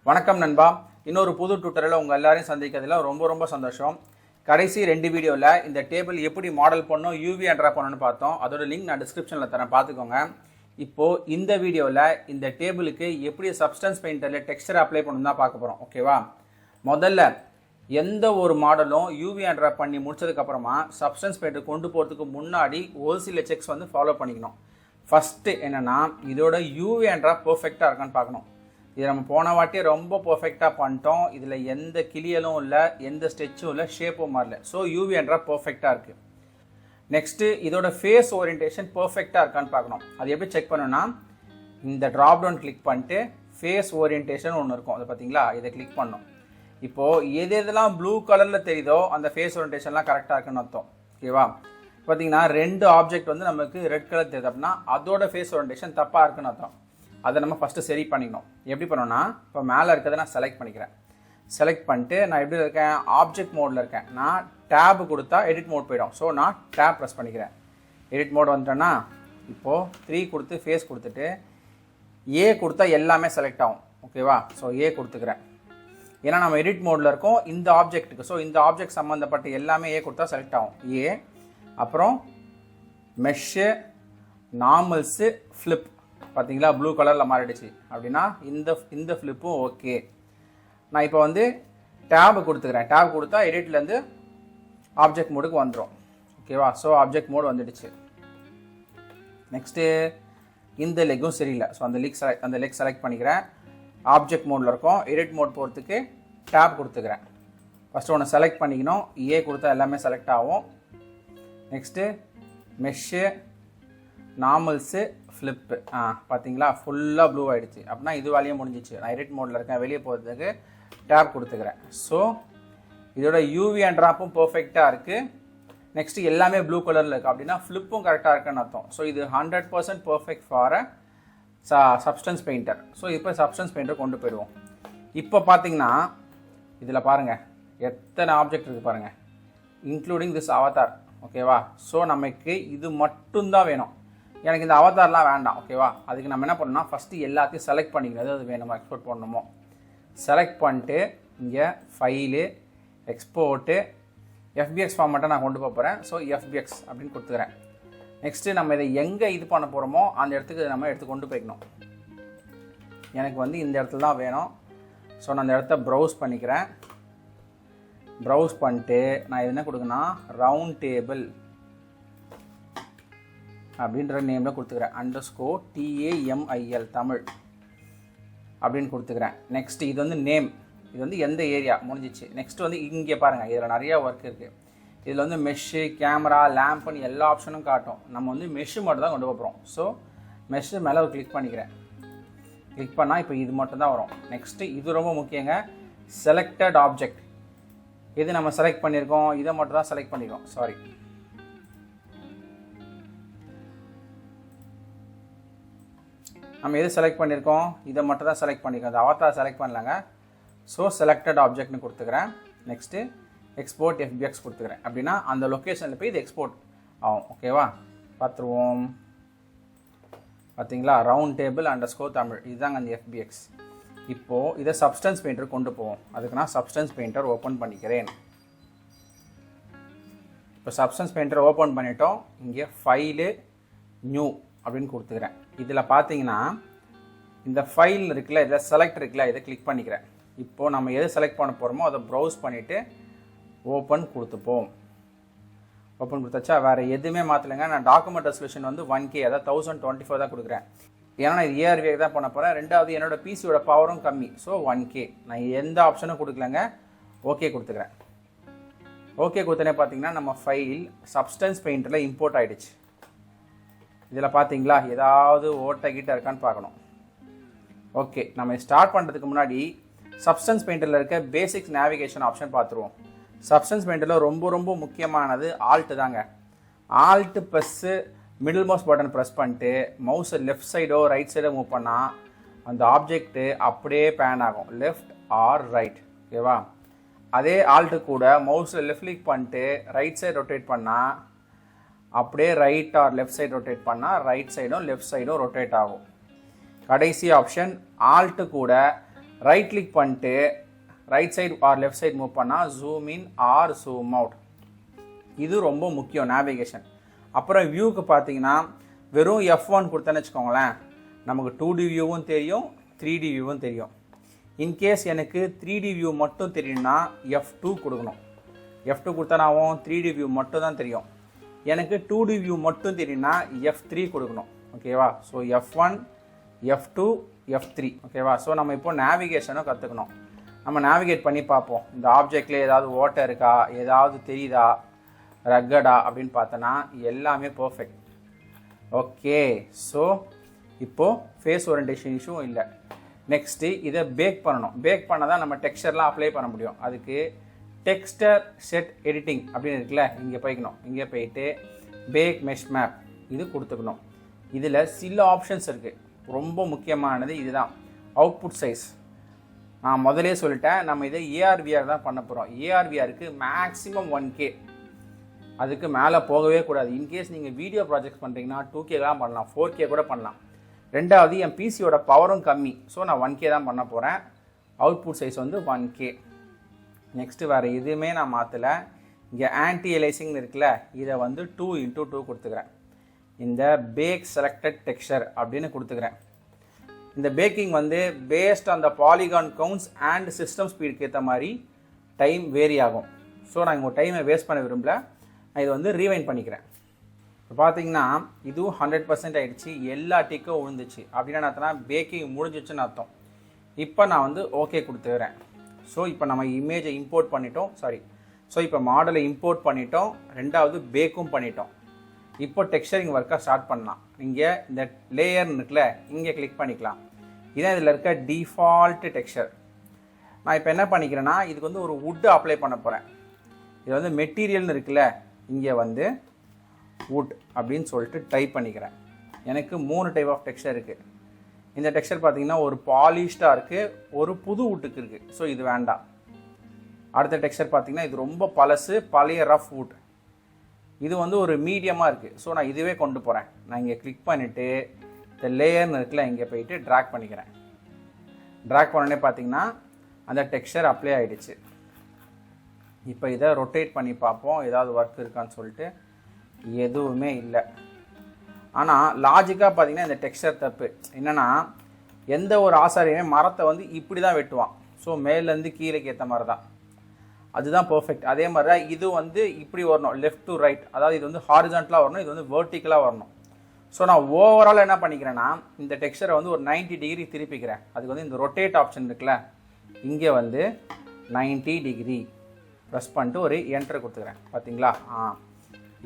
வணக்கம் நண்பா. இன்னொரு புது டுட்டோரியல் உங்கள் எல்லாரையும் சந்திக்கிறதுல ரொம்ப சந்தோஷம். கடைசி 2 வீடியோவில் இந்த டேபிள் எப்படி மாடல் பண்ணணும், யூவி என்ட்ரா பண்ணணும்னு பார்த்தோம். அதோட லிங்க் நான் டிஸ்கிரிப்ஷனில் தரேன், பார்த்துக்கோங்க. இப்போது இந்த வீடியோவில் இந்த டேபிளுக்கு எப்படி சப்ஸ்டன்ஸ் பெயிண்டரில் டெக்ஸ்சர் அப்ளை பண்ணணும் தான் பார்க்க போகிறோம். ஓகேவா? முதல்ல எந்த ஒரு மாடலும் யூவி என்ட்ரா பண்ணி முடிச்சதுக்கப்புறமா சப்ஸ்டன்ஸ் பெயிண்டர் கொண்டு போகிறதுக்கு முன்னாடி ஒரு சில செக்ஸ் ஃபாலோ பண்ணிக்கணும். ஃபஸ்ட்டு என்னென்னா, இதோட யூவி என்ட்ரா பர்ஃபெக்டாக இருக்கான்னு பார்க்கணும். இது நம்ம போன வாட்டியே ரொம்ப பர்ஃபெக்டாக பண்ணிட்டோம். இதில் எந்த கிளியலும் இல்லை, எந்த ஸ்டெச்சும் இல்லை, ஷேப்பும் மாறல. ஸோ யூவி என்ட்ரா பர்ஃபெக்டாக இருக்குது. நெக்ஸ்ட்டு இதோட ஃபேஸ் ஓரியன்டேஷன் பர்ஃபெக்டாக இருக்கான்னு பார்க்கணும். அது எப்படி செக் பண்ணணும்னா, இந்த ட்ராப் டவுன் கிளிக் பண்ணிட்டு ஃபேஸ் ஓரியன்டேஷன் ஒன்று இருக்கும், அதை பார்த்தீங்களா, இதை கிளிக் பண்ணணும். இப்போது எதெல்லாம் ப்ளூ கலரில் தெரியுதோ அந்த ஃபேஸ் ஓரியன்டேஷன்லாம் கரெக்டாக இருக்குன்னு அர்த்தம். ஓகேவா? பார்த்தீங்கன்னா 2 ஆப்ஜெக்ட் நமக்கு ரெட் கலர் தெரியுது அப்படின்னா அதோட ஃபேஸ் ஓரியன்டேஷன் தப்பாக இருக்குன்னு அர்த்தம். அதை நம்ம ஃபஸ்ட்டு சரி பண்ணிக்கணும். எப்படி பண்ணோன்னா, இப்போ மேலே இருக்கிறத நான் செலக்ட் பண்ணிக்கிறேன். செலக்ட் பண்ணிட்டு நான் எப்படி இருக்கேன், ஆப்ஜெக்ட் மோடில் இருக்கேன். நான் டேப் கொடுத்தா எடிட் மோட் போயிடும். ஸோ நான் டேப் ப்ரெஸ் பண்ணிக்கிறேன். எடிட் மோட் வந்துட்டேன்னா இப்போது 3 கொடுத்து ஃபேஸ் கொடுத்துட்டு ஏ கொடுத்தா எல்லாமே செலக்ட் ஆகும். ஓகேவா? ஸோ ஏ கொடுத்துக்கிறேன். ஏன்னா நம்ம எடிட் மோடில் இருக்கோம் இந்த ஆப்ஜெக்ட்டுக்கு. ஸோ இந்த ஆப்ஜெக்ட் சம்மந்தப்பட்ட எல்லாமே ஏ கொடுத்தா செலக்ட் ஆகும். ஏ, அப்புறம் மெஷ்ஷு, நார்மல்ஸு, ஃப்ளிப். பார்த்தீங்களா, ப்ளூ கலரில் மாறிடுச்சு. அப்படின்னா இந்த ஃப்ளிப்பும் ஓகே. நான் இப்போ டேபு கொடுத்துக்கிறேன். டேப் கொடுத்தா எடிட்லேருந்து ஆப்ஜெக்ட் மோடுக்கு வந்துடும். ஓகேவா? ஸோ ஆப்ஜெக்ட் மோடு வந்துடுச்சு. நெக்ஸ்ட்டு இந்த லெக்கும் சரியில்லை. ஸோ அந்த லெக் செலக்ட் பண்ணிக்கிறேன். ஆப்ஜெக்ட் மோடில் இருக்கும். எடிட் மோட் போகிறதுக்கு டேப் கொடுத்துக்கிறேன். ஃபஸ்ட்டு ஒன்று செலக்ட் பண்ணிக்கணும். ஏ கொடுத்தா எல்லாமே செலக்ட் ஆகும். Next mesh, normals, flip. பார்த்தீங்களா, ஃபுல்லாக ப்ளூ ஆகிடுச்சு. அப்படின்னா இது வேலையும் முடிஞ்சிச்சு. நான் எடிட் மோடில் இருக்கேன். வெளியே போகிறதுக்கு டேப் கொடுத்துக்கிறேன். ஸோ இதோட யூவி அண்ட் ட்ராப்பும் பர்ஃபெக்டாக இருக்குது. நெக்ஸ்ட்டு எல்லாமே ப்ளூ கலரில் இருக்குது. அப்படின்னா ஃப்ளிப்பும் கரெக்டாக இருக்குன்னு அர்த்தம். ஸோ இது 100% perfect for substance painter. So இப்போ சப்ஸ்டன்ஸ் பெயிண்டர் கொண்டு போயிடுவோம். இப்போ பார்த்தீங்கன்னா இதில் பாருங்கள் எத்தனை ஆப்ஜெக்ட் இருக்குது பாருங்கள், இன்க்ளூடிங் திஸ் அவதார். ஓகேவா? ஸோ நமக்கு இது மட்டும்தான் வேணும். எனக்கு இந்த அவதார்லாம் வேண்டாம். ஓகேவா? அதுக்கு நம்ம என்ன பண்ணணும்னா, ஃபஸ்ட்டு எல்லாத்தையும் செலக்ட் பண்ணிக்கிறது. அது வேணுமோ எக்ஸ்போர்ட் பண்ணணுமோ செலக்ட் பண்ணிட்டு இங்கே ஃபைலு, எக்ஸ்போர்ட்டு, எஃபிஎக்ஸ் ஃபார்மேட்டை நான் கொண்டு போகிறேன். ஸோ எஃபிஎக்ஸ் அப்படின்னு கொடுத்துக்கிறேன். நெக்ஸ்ட்டு நம்ம இதை எங்கே இது பண்ண போகிறோமோ அந்த இடத்துக்கு நம்ம எடுத்து கொண்டு போய்க்கணும். எனக்கு இந்த இடத்துல தான் வேணும். ஸோ நான் அந்த இடத்த ப்ரௌஸ் பண்ணிக்கிறேன். ப்ரௌஸ் பண்ணிட்டு நான் இது என்ன கொடுக்கணும், ரவுண்ட் டேபிள் அப்படின்ற நேமில் கொடுத்துக்கிறேன். _TAMIL தமிழ் அப்படின்னு கொடுத்துக்கிறேன். நெக்ஸ்ட் இது நேம், இது எந்த ஏரியா முடிஞ்சிச்சு. நெக்ஸ்ட் இங்கே பாருங்கள், இதில் நிறையா ஒர்க் இருக்குது. இதில் மெஷ்ஷு, கேமரா, லேம்ப்னு எல்லா ஆப்ஷனும் காட்டும். நம்ம மெஷ்ஷு மட்டும் தான் கொண்டு போகிறோம். ஸோ மெஷ்ஷு மேலே ஒரு கிளிக் பண்ணிக்கிறேன். கிளிக் பண்ணால் இப்போ இது மட்டும் தான் வரும். நெக்ஸ்ட்டு இது ரொம்ப முக்கியங்க, செலக்டட் ஆப்ஜெக்ட். இது நம்ம செலக்ட் பண்ணியிருக்கோம், இதை மட்டும் தான் செலக்ட் பண்ணியிருக்கோம். சாரி, நம்ம எது செலக்ட் பண்ணியிருக்கோம், இதை மட்டும் தான் செலக்ட் பண்ணியிருக்கோம். அந்த அவதார் செலக்ட் பண்ணலாங்க. ஸோ செலக்டட் ஆப்ஜெக்ட்னு கொடுத்துக்கிறேன். நெக்ஸ்ட்டு எக்ஸ்போர்ட் எஃபிஎக்ஸ் கொடுத்துக்கிறேன். அப்படின்னா அந்த லொக்கேஷனில் போய் இது எக்ஸ்போர்ட் ஆகும். ஓகேவா? பார்த்துருவோம். பார்த்தீங்களா, ரவுண்ட் டேபிள் _ தமிழ், இதுதாங்க அந்த எஃபிஎக்ஸ். இப்போது இதை சப்ஸ்டன்ஸ் பெயிண்டர் கொண்டு போவோம். அதுக்கு நான் சப்ஸ்டன்ஸ் பெயிண்டர் ஓப்பன் பண்ணிக்கிறேன். இப்போ சப்ஸ்டன்ஸ் பெயிண்டர் ஓப்பன் பண்ணிட்டோம். இங்கே ஃபைலு, நியூ அப்படின்னு கொடுத்துக்கிறேன். இதில் பார்த்தீங்கன்னா இந்த ஃபைல் இருக்குல்ல, இதில் செலக்ட் இருக்குல்ல, இதை கிளிக் பண்ணிக்கிறேன். இப்போது நம்ம எது செலக்ட் பண்ண போகிறோமோ அதை ப்ரௌஸ் பண்ணிவிட்டு ஓப்பன் கொடுத்துப்போம். ஓப்பன் கொடுத்தாச்சா? வேறு எதுவுமே மாற்றலைங்க. நான் டாக்குமெண்ட் ரெசல்யூஷன் 1K, அதாவது 1024 தான் கொடுக்குறேன். ஏன்னா நான் ஏஆர்வியை தான் பண்ண போகிறேன். ரெண்டாவது என்னோட பிசியோட பவரும் கம்மி. So 1K. நான் எந்த ஆப்ஷனும் கொடுக்கலங்க. ஓகே கொடுத்துக்கிறேன். ஓகே கொடுத்தனே பார்த்தீங்கன்னா நம்ம ஃபைல் சப்ஸ்டன்ஸ் பெயிண்டரில் இம்போர்ட் ஆகிடுச்சு. இதில் பார்த்தீங்களா, ஏதாவது ஓட்ட கிட்ட இருக்கான்னு பார்க்கணும். ஓகே, நம்ம ஸ்டார்ட் பண்ணுறதுக்கு முன்னாடி சப்ஸ்டன்ஸ் பெயிண்டரில் இருக்க பேசிக்ஸ் நேவிகேஷன் ஆப்ஷன் பார்த்துருவோம். சப்ஸ்டன்ஸ் பெயிண்டரில் ரொம்ப முக்கியமானது ஆல்ட் தாங்க. Alt plus middle mouse button press பண்ணிட்டு மவுஸை லெஃப்ட் சைடோ ரைட் சைடோ மூவ் பண்ணால் அந்த ஆப்ஜெக்ட்டு அப்படியே பேன் ஆகும், லெஃப்ட் ஆர் ரைட். ஓகேவா? அதே ஆல்ட்டு கூட மவுஸில் லெஃப்ட் கிளிக் பண்ணிட்டு ரைட் சைடு ரொட்டேட் பண்ணால் அப்படியே right or left side rotate பண்ணால் ரைட் சைடும் லெஃப்ட் சைடும் ரொட்டேட் ஆகும். கடைசி ஆப்ஷன் ஆல்ட்டு கூட ரைட் கிளிக் பண்ணிட்டு right side or left side move பண்ணால் zoom in or zoom out. இது ரொம்ப முக்கியம் நேவிகேஷன். அப்புறம் வியூக்கு பார்த்தீங்கன்னா வெறும் F1 கொடுத்தேன்னு வச்சுக்கோங்களேன், நமக்கு 2D வியூவும் தெரியும் 3D வியூவும் தெரியும். இன்கேஸ் எனக்கு 3D வியூ மட்டும் தெரியும்னா F2 கொடுக்கணும். F2 கொடுத்தனாவும் 3D வியூ மட்டும் தான் தெரியும். எனக்கு 2D வியூ மட்டும் தெரியும்னா F3 கொடுக்கணும். ஓகேவா? So F1 F2 F3. ஓகேவா? ஸோ நம்ம இப்போ நேவிகேஷனும் கற்றுக்கணும். நம்ம நேவிகேட் பண்ணி பார்ப்போம். இந்த ஆப்ஜெக்டில் ஏதாவது ஓட்டை இருக்கா, ஏதாவது தெரியுதா, ரக்கடா அப்படின்னு பார்த்தோன்னா எல்லாமே பர்ஃபெக்ட். ஓகே, ஸோ இப்போது ஃபேஸ் ஓரியன்டேஷன் இஷ்யூவும் இல்லை. நெக்ஸ்ட்டு இதை பேக் பண்ணணும். பேக் பண்ணால் தான் நம்ம டெக்ஸ்டர்லாம் அப்ளை பண்ண முடியும். அதுக்கு டெக்ஸ்டர் செட் எடிட்டிங் அப்படின்னு இருக்குல்ல, இங்கே போய்க்கணும். இங்கே போயிட்டு பேக் மெஷ் மேப் இது கொடுத்துக்கணும். இதில் சில ஆப்ஷன்ஸ் இருக்குது. ரொம்ப முக்கியமானது இதுதான், அவுட்புட் சைஸ். நான் முதலே சொல்லிட்டேன், நம்ம இதை ஏஆர்விஆர் தான் பண்ண போகிறோம். ஏஆர்விஆருக்கு மேக்ஸிமம் 1K, அதுக்கு மேலே போகவே கூடாது. இன்கேஸ் நீங்கள் வீடியோ ப்ராஜெக்ட் பண்ணுறீங்கன்னா 2K தான் பண்ணலாம், 4K கூட பண்ணலாம். ரெண்டாவது என் பிசியோட பவரும் கம்மி, ஸோ நான் 1K தான் பண்ண போகிறேன். அவுட்புட் சைஸ் வந்து 1K. நெக்ஸ்ட்டு வேறு எதுவுமே நான் மாற்றலை. இங்கே ஆன்டி எலைசிங்னு இருக்குல்ல, இதை வந்து 2x2 கொடுத்துக்கிறேன். இந்த பேக் செலக்டட் டெக்ஸ்சர் அப்படின்னு கொடுத்துக்கிறேன். இந்த பேக்கிங் வந்து based on the polygon counts and system ஸ்பீடுக்கு ஏற்ற மாதிரி டைம் வேரி ஆகும். ஸோ நான் இங்கே டைமை வேஸ்ட் பண்ண விரும்பல, நான் இதை வந்து ரீவைண்ட் பண்ணிக்கிறேன். இப்போ பார்த்தீங்கன்னா இதுவும் 100% ஆகிடுச்சு, எல்லா டிக்கும் விழுந்துச்சு. அப்படின்னா அர்த்தம்னா பேக்கிங் முடிஞ்சிச்சுன்னு அர்த்தம். இப்போ நான் வந்து ஓகே கொடுத்துக்கிறேன். ஸோ இப்போ நம்ம இமேஜை இம்போர்ட் பண்ணிட்டோம், ஸோ இப்போ மாடலை இம்போர்ட் பண்ணிட்டோம், ரெண்டாவது பேக்கும் பண்ணிட்டோம். இப்போ டெக்ஸ்சரிங் ஒர்க்கை ஸ்டார்ட் பண்ணலாம். இங்கே இந்த லேயர்னு இருக்குல்ல, இங்கே கிளிக் பண்ணிக்கலாம். இதான் இதில் இருக்க டிஃபால்ட் டெக்ஸ்சர். நான் இப்போ என்ன பண்ணிக்கிறேன்னா, இதுக்கு வந்து ஒரு வுட்டு அப்ளை பண்ண போகிறேன். இது வந்து மெட்டீரியல்னு இருக்குல்ல, இங்கே வந்து வுட் அப்படின்னு சொல்லிட்டு டைப் பண்ணிக்கிறேன். எனக்கு 3 டைப் ஆஃப் டெக்ஸ்சர் இருக்குது. இந்த டெக்ஸ்சர் பார்த்தீங்கன்னா ஒரு பாலிஷ்டாக இருக்குது, ஒரு புது வுட்டுக்கு இருக்குது. ஸோ இது வேண்டாம். அடுத்த டெக்ஸ்சர் பார்த்தீங்கன்னா இது ரொம்ப பழைய ரஃப் வுட். இது வந்து ஒரு மீடியமாக இருக்குது. ஸோ நான் இதுவே கொண்டு போகிறேன். நான் இங்கே கிளிக் பண்ணிவிட்டு இந்த லேயர்னு இருக்குல்ல, இங்கே போயிட்டு ட்ராக் பண்ணிக்கிறேன். ட்ராக் பண்ணோடனே பார்த்தீங்கன்னா அந்த டெக்ஸ்சர் அப்ளை ஆகிடுச்சு. இப்போ இதை ரொட்டேட் பண்ணி பார்ப்போம், ஏதாவது ஒர்க் இருக்கான்னு சொல்லிட்டு. எதுவுமே இல்லை. ஆனால் லாஜிக்காக பார்த்தீங்கன்னா இந்த டெக்ஸ்சர் தப்பு. என்னென்னா, எந்த ஒரு ஆசாரியுமே மரத்தை வந்து இப்படி தான் வெட்டுவான். ஸோ மேலேருந்து கீழேக்கு ஏற்ற மாதிரி தான், அதுதான் பர்ஃபெக்ட். அதே மாதிரி தான் இது வந்து இப்படி வரணும், லெஃப்ட் டு ரைட். அதாவது இது வந்து ஹாரிசான்டலாக வரணும், இது வந்து வெர்டிக்கலாக வரணும். ஸோ நான் ஓவரால் என்ன பண்ணிக்கிறேன்னா, இந்த டெக்ஸ்சரை வந்து ஒரு 90 டிகிரி திருப்பிக்கிறேன். அதுக்கு வந்து இந்த ரொட்டேட் ஆப்ஷன் இருக்குல்ல, இங்கே வந்து 90 டிகிரி ப்ரெஸ் பண்ணிட்டு ஒரு என்டர் கொடுத்துக்கிறேன். பார்த்தீங்களா?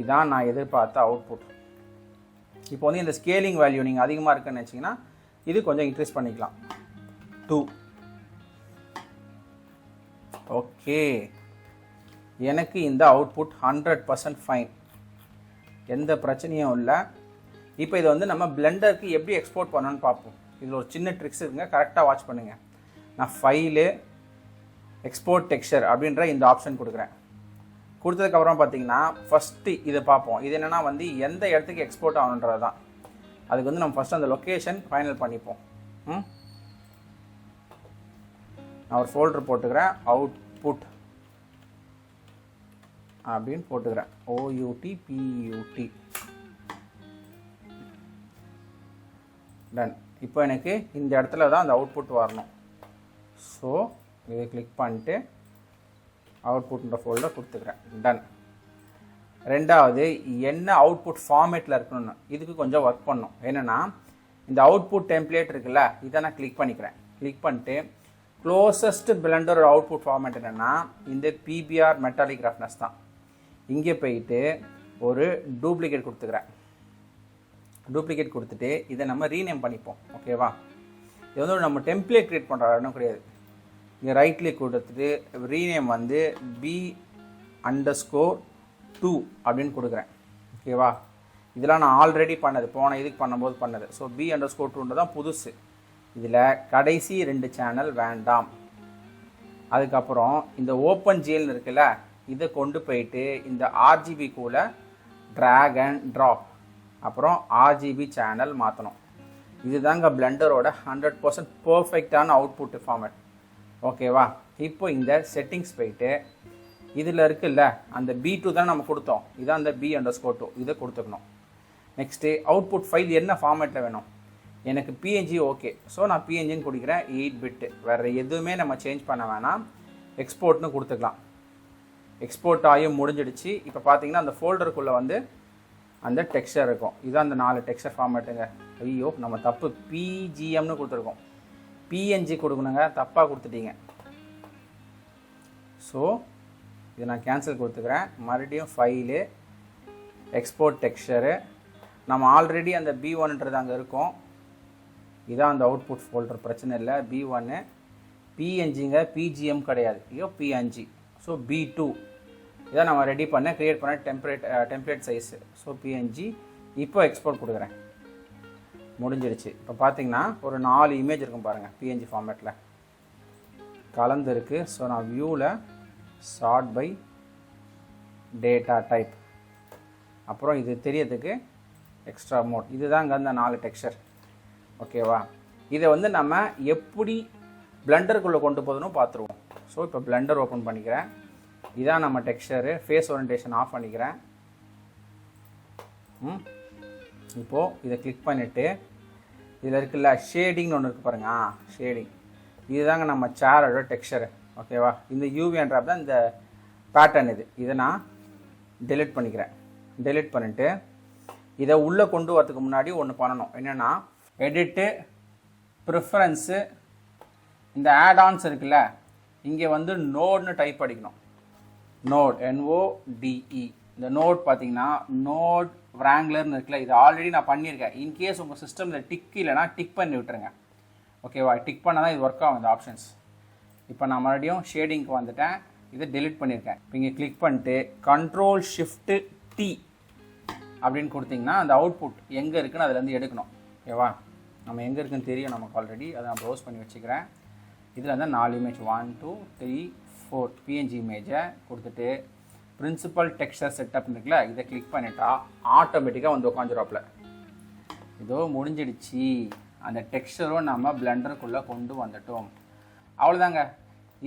இதான் நான் எதிர்பார்த்த அவுட்புட். இப்போ வந்து இந்த ஸ்கேலிங் வேல்யூ நீங்கள் அதிகமாக இருக்குன்னு நினச்சிங்கன்னா இது கொஞ்சம் இன்க்ரீஸ் பண்ணிக்கலாம், 2. ஓகே, எனக்கு இந்த அவுட்புட் 100% ஃபைன், எந்த பிரச்சனையும் இல்லை. இப்போ இதை வந்து நம்ம பிளெண்டருக்கு எப்படி எக்ஸ்போர்ட் பண்ணணும்னு பார்ப்போம். இதில் ஒரு சின்ன ட்ரிக்ஸ் இருக்குங்க, கரெக்டாக வாட்ச் பண்ணுங்கள். நான் ஃபைலு எக்ஸ்போர்ட் டெக்ஸ்சர் அப்படின்ற இந்த ஆப்ஷன் கொடுக்குறேன். கொடுத்ததுக்கப்புறம் பார்த்தீங்கன்னா ஃபஸ்ட்டு இதை பார்ப்போம். இது என்னென்னா வந்து எந்த இடத்துக்கு எக்ஸ்போர்ட் ஆகணுன்றது தான். அதுக்கு வந்து நம்ம ஃபஸ்ட்டு அந்த லொக்கேஷன் ஃபைனல் பண்ணிப்போம். நான் ஒரு ஃபோல்டர் போட்டுக்கிறேன், அவுட்புட் அப்படின்னு போட்டுக்கிறேன், OUTPUT. டன். இப்போ எனக்கு இந்த இடத்துல தான் அந்த அவுட்புட் வரணும். ஸோ இதை கிளிக் பண்ணிட்டு அவுட்புட்ன்ற ஃபோல்டர் கொடுத்துக்கிறேன். டன். ரெண்டாவது என்ன அவுட்புட் ஃபார்மேட்டில் இருக்கணும்னு இதுக்கு கொஞ்சம் ஒர்க் பண்ணும். என்னென்னா, இந்த அவுட்புட் டெம்ப்ளேட் இருக்குல்ல, இதை நான் கிளிக் பண்ணிக்கிறேன். கிளிக் பண்ணிட்டு க்ளோசஸ்ட் பிளெண்டர் அவுட்புட் ஃபார்மேட் என்னென்னா இந்த PBR மெட்டாலிக் ரஃப்னஸ் தான். இங்கே போயிட்டு ஒரு டூப்ளிகேட் கொடுத்துக்கிறேன். டூப்ளிகேட் கொடுத்துட்டு இதை நம்ம ரீநேம் பண்ணிப்போம். ஓகேவா? இது வந்து நம்ம டெம்ப்ளேட் க்ரியேட் பண்ணுற இடம் கிடையாது. இங்கே ரைட் கிளிக் கொடுத்துட்டு ரீநேம் வந்து B_2 அப்படின்னு கொடுக்குறேன். ஓகேவா? இதெல்லாம் நான் ஆல்ரெடி பண்ணது, போன இதுக்கு பண்ணும்போது பண்ணது. ஸோ B_2 தான் புதுசு. இதில் கடைசி 2 சேனல் வேண்டாம். அதுக்கப்புறம் இந்த OpenGL இருக்குல்ல, இதை கொண்டு போயிட்டு இந்த RGB கூட ட்ராக் அண்ட் ட்ராப், அப்புறம் RGB சேனல் மாற்றணும். இதுதாங்க பிளெண்டரோட 100% பர்ஃபெக்டான அவுட்புட் ஃபார்மேட். ஓகேவா? இப்போ இந்த செட்டிங்ஸ் போயிட்டு இதில் இருக்குல்ல அந்த B2 தான் நம்ம கொடுத்தோம். இதான் அந்த B_2 இதை கொடுத்துக்கணும். நெக்ஸ்ட்டு அவுட்புட் ஃபைல் என்ன ஃபார்மேட்டில் வேணும்? எனக்கு PNG ஓகே. ஸோ நான் PNGன்னு கொடுக்குறேன் 8 பிட்டு. வேறு எதுவுமே நம்ம சேஞ்ச் பண்ண வேணாம். எக்ஸ்போர்ட்னு கொடுத்துக்கலாம். எக்ஸ்போர்ட் ஆகியும் முடிஞ்சிடுச்சு. இப்போ பார்த்தீங்கன்னா அந்த ஃபோல்டருக்குள்ளே வந்து அந்த டெக்ஸ்சர் இருக்கும். இதான் அந்த 4 டெக்ஸ்சர் ஃபார்மேட்டுங்க. ஐயோ நம்ம தப்பு, PGMனு கொடுத்துருக்கோம். PNG கொடுக்கணுங்க, தப்பாக கொடுத்துட்டீங்க. ஸோ இதை நான் கேன்சல் கொடுத்துக்கிறேன். மறுபடியும் ஃபைலு, எக்ஸ்போர்ட் டெக்ஸ்சரு. நம்ம ஆல்ரெடி அந்த B1ன்றது அங்கே இருக்கும். இதான் அந்த அவுட்புட் ஃபோல்டர், பிரச்சனை இல்லை. B1 PNGங்க, PGM கிடையாது. ஐயோ PNG. ஸோ B2 இதான் நம்ம ரெடி பண்ண க்ரியேட் பண்ண டெம்ப்ளேட் சைஸு. So PNG. இப்போ எக்ஸ்போர்ட் கொடுக்குறேன். முடிஞ்சிடுச்சு. இப்போ பார்த்தீங்கன்னா ஒரு 4 இமேஜ் இருக்கும் பாருங்கள் PNG ஃபார்மேட்டில் கலந்து இருக்குது. ஸோ நான் வியூவில் சார்ட் பை டேட்டா டைப், அப்புறம் இது தெரியறதுக்கு எக்ஸ்ட்ரா மோட். இதுதாங்க அந்த 4 டெக்ஸ்சர். ஓகேவா? இதை வந்து நம்ம எப்படி பிளெண்டருக்குள்ளே கொண்டு போகணும்னு பார்த்துருவோம். ஸோ இப்போ பிளெண்டர் ஓப்பன் பண்ணிக்கிறேன். இதான் நம்ம டெக்ஸ்சரு. ஃபேஸ் ஓரியன்டேஷன் ஆஃப் பண்ணிக்கிறேன். இப்போது இதை கிளிக் பண்ணிவிட்டு இதில் இருக்குல்ல ஷேடிங்னு ஒன்று இருக்குது பாருங்கள். ஷேடிங் இதுதாங்க நம்ம சேரோட டெக்ஸ்சரு. ஓகேவா? இந்த UV_Wrap தான் இந்த பேட்டர்ன். இதை நான் டெலிட் பண்ணிக்கிறேன். டெலிட் பண்ணிவிட்டு இதை உள்ளே கொண்டு வரதுக்கு முன்னாடி ஒன்று பண்ணணும். என்னென்னா எடிட்டு, ப்ரிஃபரன்ஸு, இந்த ஆட்-ஆன்ஸ் இருக்குல்ல, இங்கே வந்து நோட்னு டைப் அடிக்கணும். Node NODE. இந்த நோட் பார்த்தீங்கன்னா நோட் Wranglerன்னு இருக்குல்ல, இது ஆல்ரெடி நான் பண்ணியிருக்கேன். இன்கேஸ் உங்கள் சிஸ்டமில் டிக் இல்லைனா டிக் பண்ணி விட்டுருங்க. ஓகேவா? டிக் பண்ணால் தான் இது ஒர்க் ஆகும் இந்த ஆப்ஷன்ஸ். இப்போ நான் மறுபடியும் ஷேடிங்க்கு வந்துட்டேன். இதை டெலிட் பண்ணியிருக்கேன். இப்போ இங்கே கிளிக் பண்ணிட்டு Ctrl+Shift+T அப்படின்னு கொடுத்தீங்கன்னா அந்த அவுட்புட் எங்கே இருக்குன்னு அதுலேருந்து எடுக்கணும். ஓகேவா? நம்ம எங்கே இருக்குன்னு தெரியும் நமக்கு ஆல்ரெடி. அதை நான் ப்ரௌஸ் பண்ணி வச்சுக்கிறேன். இதில் வந்து 4 இமேஜ் 1 2 3 4 PNG இமேஜை கொடுத்துட்டு பிரின்சிபல் டெக்ஸ்சர் செட்டப் இருக்குல்ல, இதை கிளிக் பண்ணிட்டா ஆட்டோமேட்டிக்காக வந்து உட்காந்துருவாப்பில். இதோ முடிஞ்சிடுச்சு. அந்த டெக்ஸ்சரும் நம்ம பிளெண்டருக்குள்ளே கொண்டு வந்துட்டோம். அவ்வளோதாங்க.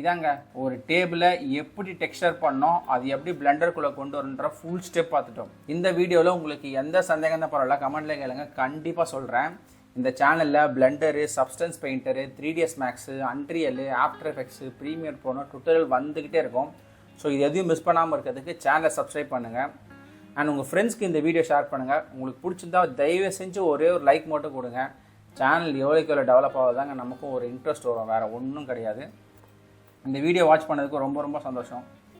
இதாங்க ஒரு டேபிளை எப்படி டெக்ஸ்சர் பண்ணோம், அது எப்படி பிளெண்டருக்குள்ளே கொண்டு வரணுன்ற ஃபுல் ஸ்டெப் பார்த்துட்டோம். இந்த வீடியோவில் உங்களுக்கு எந்த சந்தேகம் தான் பரவாயில்ல, கமெண்ட்ல கேளுங்க, கண்டிப்பாக சொல்கிறேன். இந்த சேனலில் Blender, Substance Painter, 3ds Max, Unreal, After Effects, Premiere ப்ரோனோ டுட்டோரியல் வந்துக்கிட்டே இருக்கும். ஸோ இது எதையும் மிஸ் பண்ணாமல் இருக்கிறதுக்கு சேனலை சப்ஸ்கிரைப் பண்ணுங்கள். அண்ட் உங்கள் ஃப்ரெண்ட்ஸ்க்கு இந்த வீடியோ ஷேர் பண்ணுங்கள். உங்களுக்கு பிடிச்சிருந்தா தயவு செஞ்சு ஒரே ஒரு லைக் மட்டும் கொடுங்க. சேனல் எவ்வளோக்கு எவ்வளோ டெவலப் ஆகுதாங்க நமக்கும் ஒரு இன்ட்ரெஸ்ட் வரும், வேறு ஒன்றும் கிடையாது. இந்த வீடியோ வாட்ச் பண்ணதுக்கு ரொம்ப ரொம்ப சந்தோஷம்.